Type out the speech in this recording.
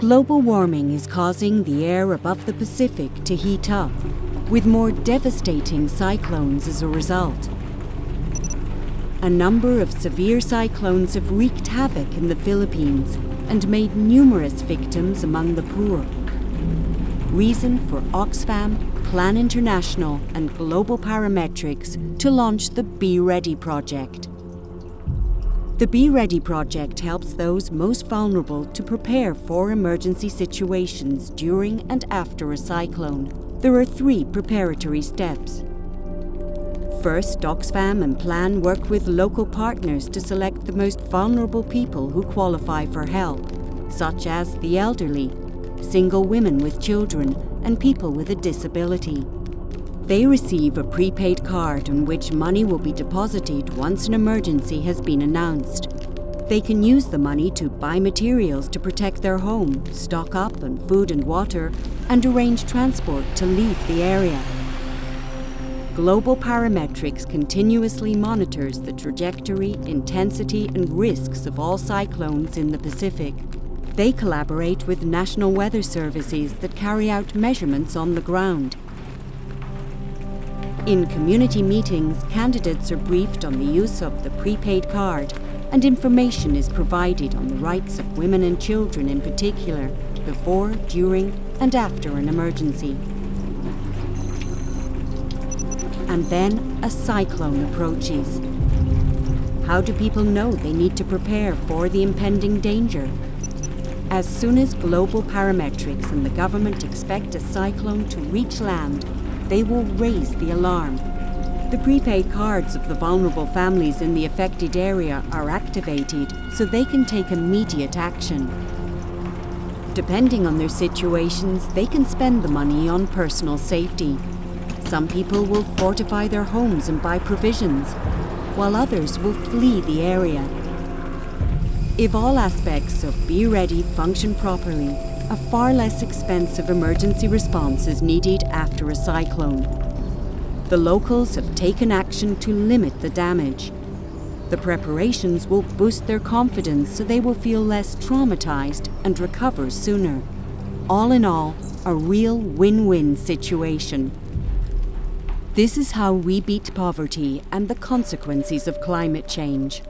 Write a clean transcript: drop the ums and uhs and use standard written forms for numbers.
Global warming is causing the air above the Pacific to heat up, with more devastating cyclones as a result. A number of severe cyclones have wreaked havoc in the Philippines and made numerous victims among the poor. Reason for Oxfam, Plan International and Global Parametrics to launch the Be Ready project. The Be Ready project helps those most vulnerable to prepare for emergency situations during and after a cyclone. There are 3 preparatory steps. First, Oxfam and Plan work with local partners to select the most vulnerable people who qualify for help, such as the elderly, single women with children, and people with a disability. They receive a prepaid card on which money will be deposited once an emergency has been announced. They can use the money to buy materials to protect their home, stock up on food and water, and arrange transport to leave the area. Global Parametrics continuously monitors the trajectory, intensity, and risks of all cyclones in the Pacific. They collaborate with national weather services that carry out measurements on the ground. In community meetings, candidates are briefed on the use of the prepaid card, and information is provided on the rights of women and children in particular, before, during, and after an emergency. And then a cyclone approaches. How do people know they need to prepare for the impending danger? As soon as Global Parametrics and the government expect a cyclone to reach land, they will raise the alarm. The prepaid cards of the vulnerable families in the affected area are activated so they can take immediate action. Depending on their situations, they can spend the money on personal safety. Some people will fortify their homes and buy provisions, while others will flee the area. If all aspects of Be Ready function properly, a far less expensive emergency response is needed after a cyclone. The locals have taken action to limit the damage. The preparations will boost their confidence so they will feel less traumatized and recover sooner. All in all, a real win-win situation. This is how we beat poverty and the consequences of climate change.